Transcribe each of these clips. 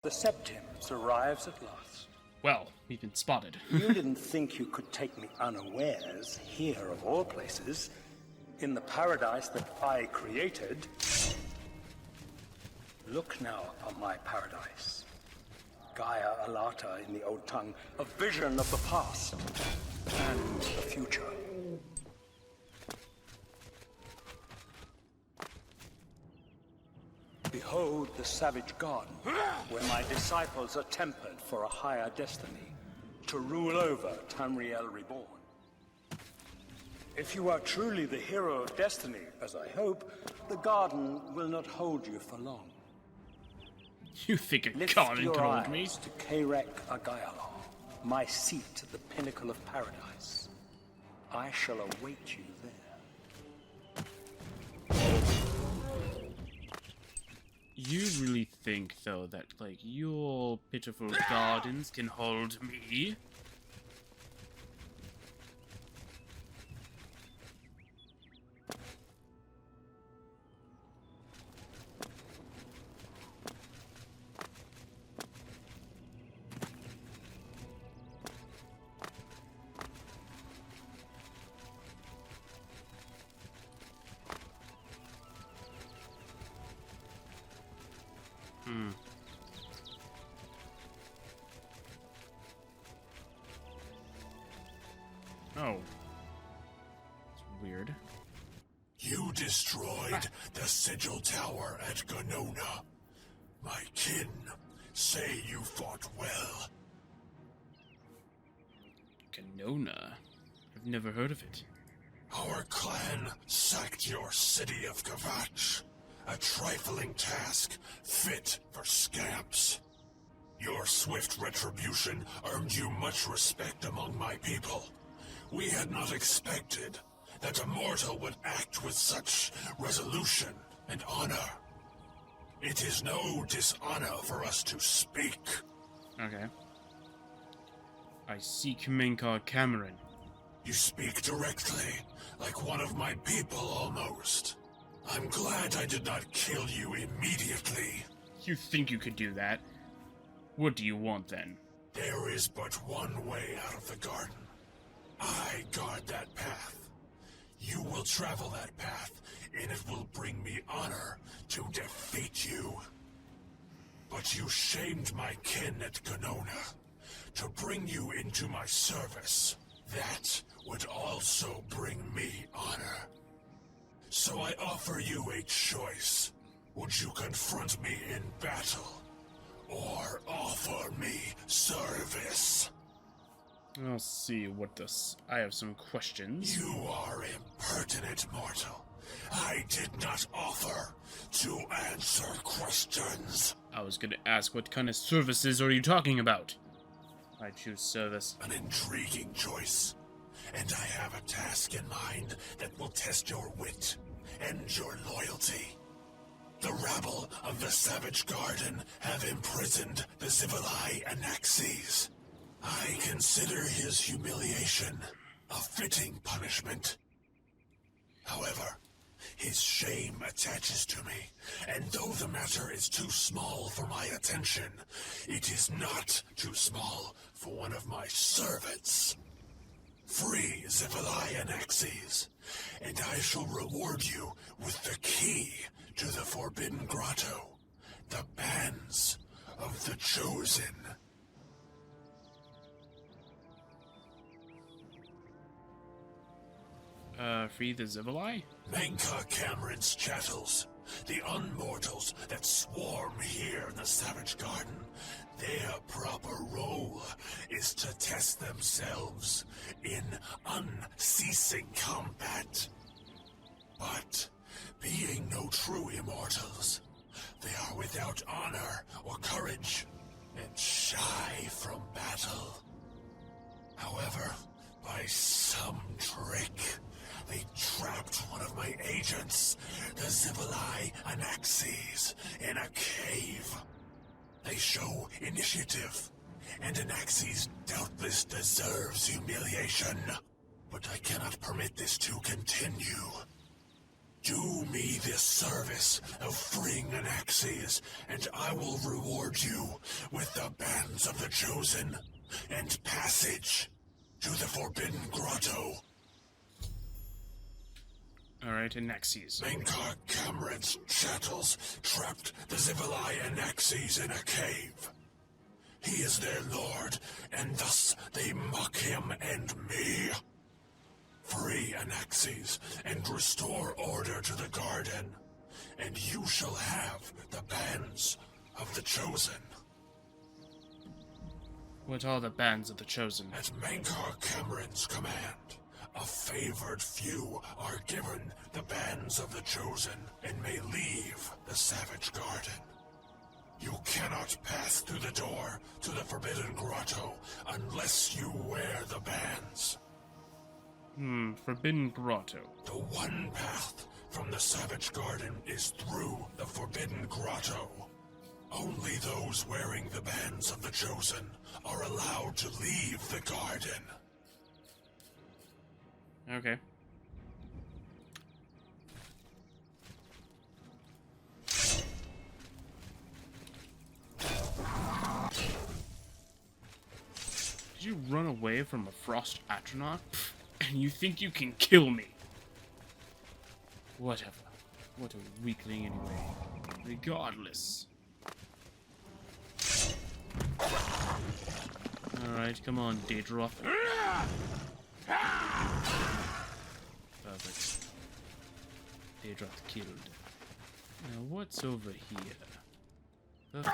The Septims arrives at last. Well, we've been spotted. You didn't think you could take me unawares, here of all places, in the paradise that I created. Look now upon my paradise. Gaia Alata in the old tongue, a vision of the past and the future. Behold the savage garden, where my disciples are tempered for a higher destiny, to rule over Tamriel Reborn. If you are truly the hero of destiny, as I hope, the garden will not hold you for long. You think a Lift garden your can hold me? eyes to Kairek Agayalon, my seat at the pinnacle of paradise. I shall await you there. You really think, though, that, like, your pitiful gardens can hold me? Oh. It's weird. You destroyed the Sigil Tower at Ganona. My kin say you fought well. Ganona? I've never heard of it. Our clan sacked your city of Kavach. A trifling task, fit for scamps. Your swift retribution earned you much respect among my people. We had not expected that a mortal would act with such resolution and honor. It is no dishonor for us to speak. Okay. I seek Minkar Cameron. You speak directly, like one of my people almost. I'm glad I did not kill you immediately. You think you could do that? What do you want, then? There is but one way out of the garden. I guard that path. You will travel that path, and it will bring me honor to defeat you. But you shamed my kin at Ganona. To bring you into my service, that would also bring me honor. So I offer you a choice. Would you confront me in battle, or offer me service? I'll see what this... I have some questions. You are impertinent, mortal. I did not offer to answer questions. I was gonna ask, what kind of services are you talking about? I choose service. An intriguing choice. And I have a task in mind that will test your wit and your loyalty. The rabble of the Savage Garden have imprisoned the Zivilai Anaxes. I consider his humiliation a fitting punishment. However, his shame attaches to me, and though the matter is too small for my attention, it is not too small for one of my servants. Free Zivilai Anaxes, and I shall reward you with the key to the Forbidden Grotto, the bands of the Chosen. Free the Zivilai? Menka Cameron's chattels, the unmortals that swarm here in the Savage Garden, their proper role is to test themselves in unceasing combat. But, being no true immortals, they are without honor or courage, and shy from battle. However, by some trick, they trapped one of my agents, the Zivilai Anaxes, in a cave. They show initiative, and Anaxes doubtless deserves humiliation. But I cannot permit this to continue. Do me this service of freeing Anaxes, and I will reward you with the bands of the Chosen and passage to the Forbidden Grotto. Alright, Anaxes. Mankar Cameron's chattels trapped the Zivalai Anaxes in a cave. He is their lord, and thus they mock him and me. Free Anaxes and restore order to the garden, and you shall have the bands of the Chosen. What are the bands of the Chosen? At Mankar Cameron's command, a favored few are given the bands of the Chosen and may leave the Savage Garden. You cannot pass through the door to the Forbidden Grotto unless you wear the bands. Forbidden Grotto. The one path from the Savage Garden is through the Forbidden Grotto. Only those wearing the bands of the Chosen are allowed to leave the garden. Okay. Did you run away from a Frost Astronaut? And you think you can kill me? Whatever. What a weakling anyway. Regardless. Alright, come on, Daedroth. Perfect. Daedroth killed. Now what's over here? The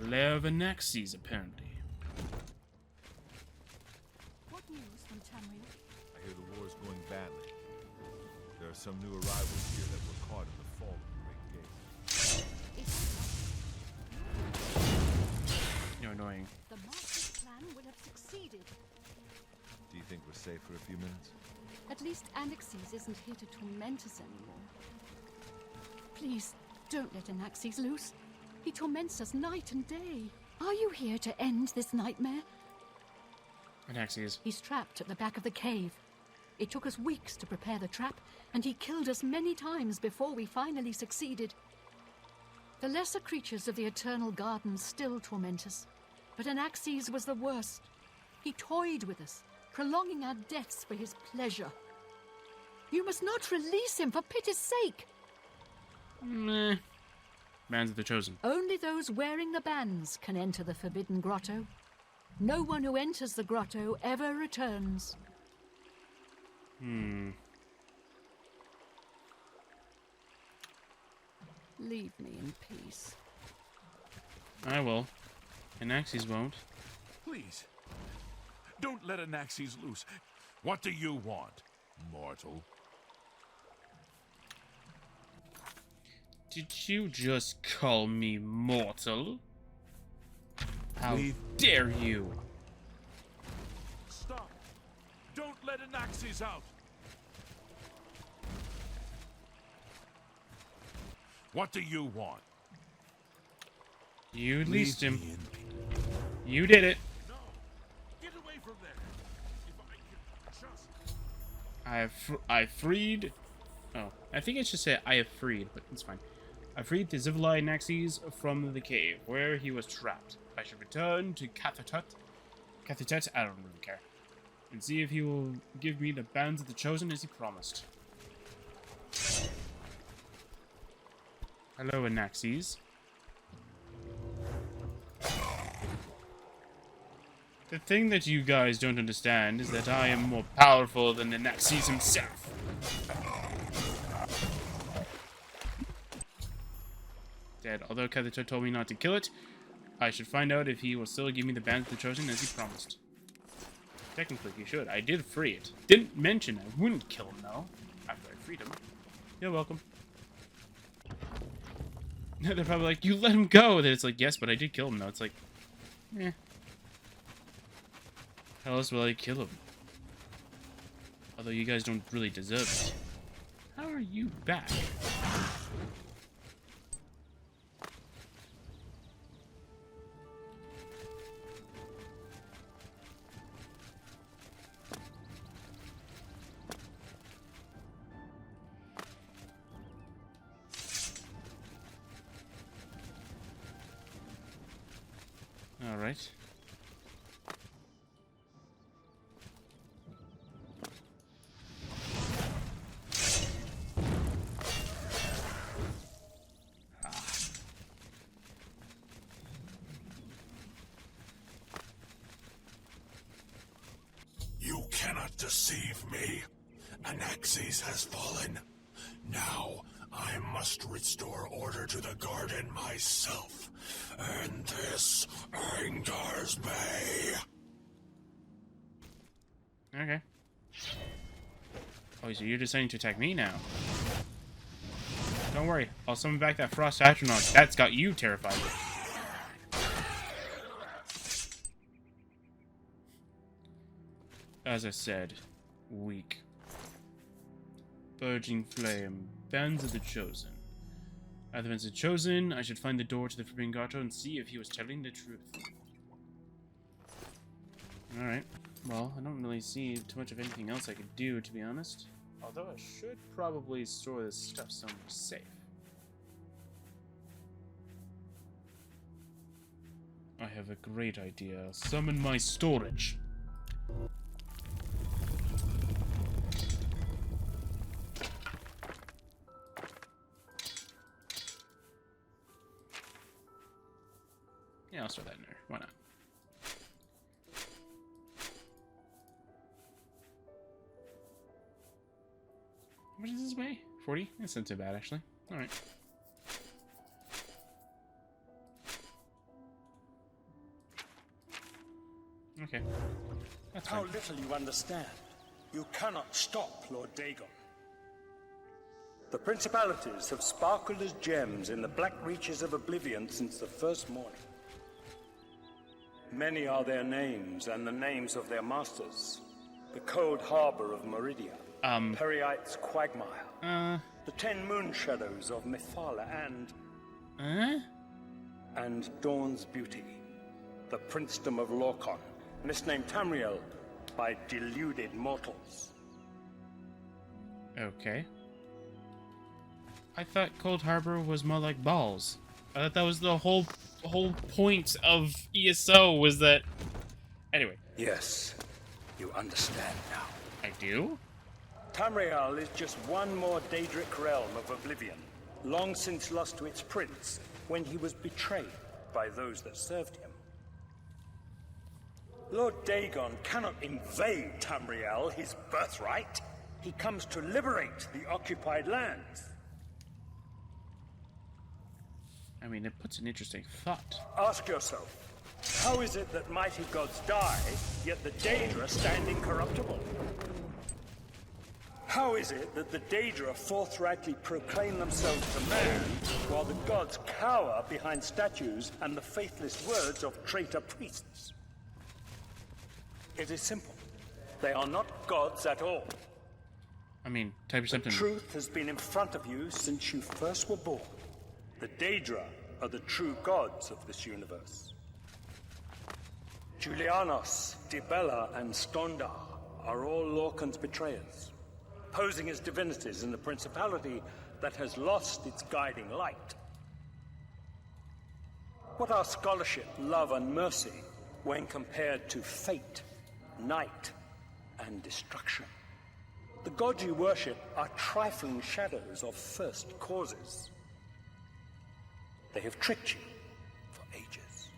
lair of Anaxes, apparently. What news from Tamriel? I hear the war is going badly. There are some new arrivals here that were caught in the fall of the Great Gate. You're annoying. The master's plan would have succeeded. Do you think we're safe for a few minutes? At least Anaxes isn't here to torment us anymore. Please, don't let Anaxes loose. He torments us night and day. Are you here to end this nightmare? Anaxes. He's trapped at the back of the cave. It took us weeks to prepare the trap, and he killed us many times before we finally succeeded. The lesser creatures of the Eternal Garden still torment us, but Anaxes was the worst. He toyed with us, prolonging our deaths for his pleasure. You must not release him, for pity's sake! Meh. Bands of the Chosen. Only those wearing the bands can enter the Forbidden Grotto. No one who enters the grotto ever returns. Leave me in peace. I will. Anaxes won't. Please, don't let Anaxes loose. What do you want, mortal? Did you just call me mortal? How Leave. dare you? Stop! Don't let Anaxes out! What do you want? You released him. Me in You did it. No! Get away from there! If I could just... I freed. Oh, I think it should say I have freed, but it's fine. I freed the Zivalai Anaxes from the cave where he was trapped. I should return to Cathetut. Cathetut, I don't really care. And see if he will give me the bands of the Chosen as he promised. Hello, Anaxes. The thing that you guys don't understand is that I am more powerful than Anaxes himself. Dead. Although Cathetut told me not to kill it, I should find out if he will still give me the bands of the Chosen as he promised. Technically, he should. I did free it. Didn't mention I wouldn't kill him, though, after I freed him. You're welcome. They're probably like, you let him go! Then it's like, yes, but I did kill him, though. It's like, eh. How else will I kill him? Although you guys don't really deserve it. How are you back? Alright. You cannot deceive me. Anaxes has fallen. Now I must restore order to the garden myself. And this angers me. Okay. Oh, so you're deciding to attack me now. Don't worry, I'll summon back that Frost Astronaut. That's got you terrified. As I said, weak. Burgeoning Flame. Bands of the Chosen. Either bands of the Chosen, I should find the door to the Forbidden Grotto and see if he was telling the truth. Alright. Well, I don't really see too much of anything else I could do, to be honest. Although I should probably store this stuff somewhere safe. I have a great idea. I'll summon my storage. Yeah, I'll store that in there. Why not? How much does this weigh? 40? That's not too bad, actually. Alright. Okay. That's How fine. little you understand. You cannot stop Lord Dagon. The principalities have sparkled as gems in the black reaches of Oblivion since the first morning. Many are their names and the names of their masters. The cold harbor of Meridia, Periite's quagmire, the 10 moon shadows of Mythala, and Dawn's beauty, the princedom of Lorkon, misnamed Tamriel by deluded mortals. Okay. I thought Cold Harbor was more like balls. I thought that was the whole point of ESO was that... Anyway. Yes, you understand now. I do? Tamriel is just one more Daedric realm of Oblivion, long since lost to its prince when he was betrayed by those that served him. Lord Dagon cannot invade Tamriel, his birthright. He comes to liberate the occupied lands. I mean, it puts an interesting thought. Ask yourself, how is it that mighty gods die, yet the Daedra stand incorruptible? How is it that the Daedra forthrightly proclaim themselves to man, while the gods cower behind statues and the faithless words of traitor priests? It is simple. They are not gods at all. I mean, type The something. truth has been in front of you since you first were born. The Daedra are the true gods of this universe. Julianos, Dibella, and Stondar are all Lorcan's betrayers, posing as divinities in the principality that has lost its guiding light. What are scholarship, love, and mercy when compared to fate, night, and destruction? The gods you worship are trifling shadows of first causes. They have tricked you for ages.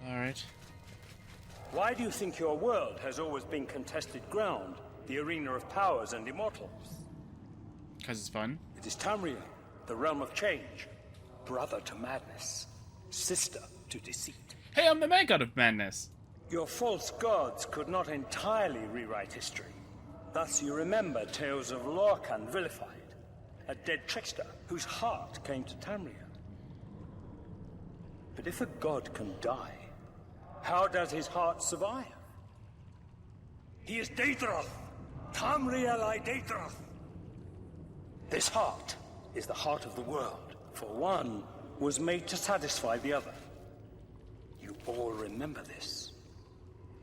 Alright. Why do you think your world has always been contested ground, the arena of powers and immortals? Because it's fun. It is Tamriel, the realm of change, brother to madness, sister to deceit. Hey, I'm the man god of madness! Your false gods could not entirely rewrite history. Thus you remember tales of Lorcan vilified, a dead trickster whose heart came to Tamriel. But if a god can die, how does his heart survive? He is Daedroth, Tamriel I Daedroth. This heart is the heart of the world, for one was made to satisfy the other. You all remember this.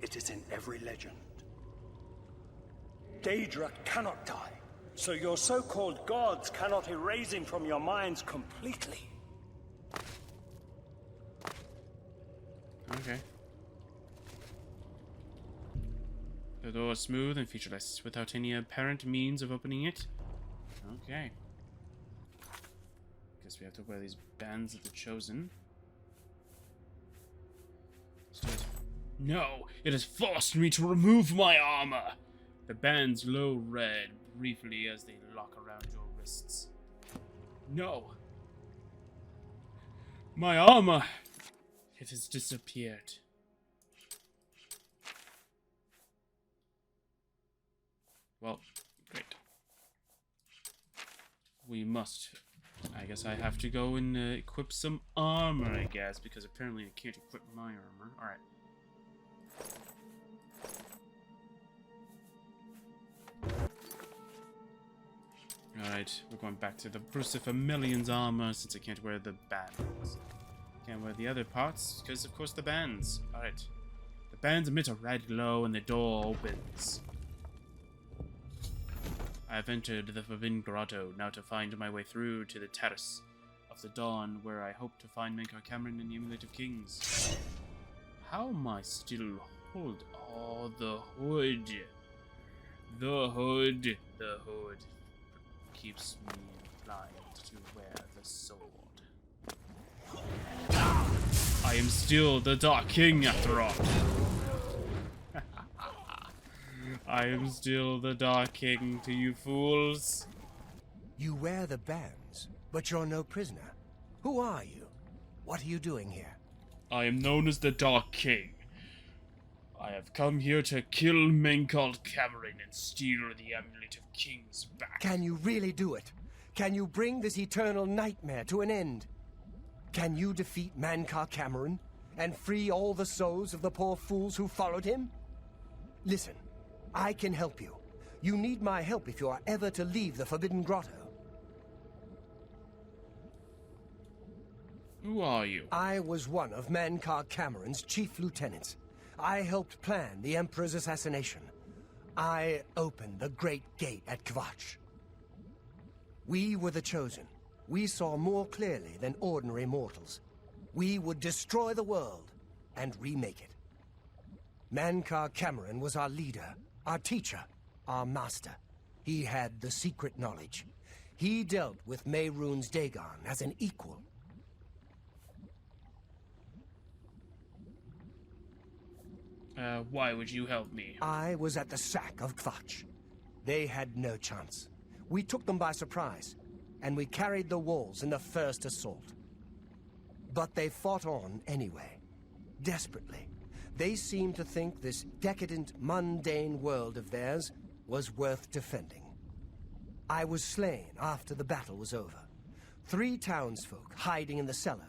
It is in every legend. Daedra cannot die, so your so-called gods cannot erase him from your minds completely. Okay. The door is smooth and featureless, without any apparent means of opening it. Okay. Guess we have to wear these bands of the Chosen. Let's do it. No! It has forced me to remove my armor! The bands glow red briefly as they lock around your wrists. No! My armor! It has disappeared. Well, great. We must. I guess I have to go and equip some armor, I guess, because apparently I can't equip my armor. Alright. Alright, we're going back to the Crucifamilian's armor since I can't wear the bands. Can't wear the other parts because, of course, the bands. Alright. The bands emit a red glow and the door opens. I have entered the Forbidden Grotto, now to find my way through to the Terrace of the Dawn, where I hope to find Menkar Cameron and the Amulet of Kings. How am I still hold? Oh, the hood. The hood. The hood keeps me inclined to wear the sword. I am still the Dark King after all. I am still the Dark King to you fools. You wear the bands, but you're no prisoner. Who are you? What are you doing here? I am known as the Dark King. I have come here to kill Menkar Cameron and steal the Amulet of Kings back. Can you really do it? Can you bring this eternal nightmare to an end? Can you defeat Menkar Cameron and free all the souls of the poor fools who followed him? Listen, I can help you. You need my help if you are ever to leave the Forbidden Grotto. Who are you? I was one of Menkar Cameron's chief lieutenants. I helped plan the Emperor's assassination. I opened the Great Gate at Kvatch. We were the Chosen. We saw more clearly than ordinary mortals. We would destroy the world and remake it. Menkar Cameron was our leader, our teacher, our master. He had the secret knowledge. He dealt with Mehrunes Dagon as an equal. Why would you help me? I was at the sack of Kvatch. They had no chance. We took them by surprise, and we carried the walls in the first assault. But they fought on anyway, desperately. They seemed to think this decadent, mundane world of theirs was worth defending. I was slain after the battle was over. 3 townsfolk hiding in the cellar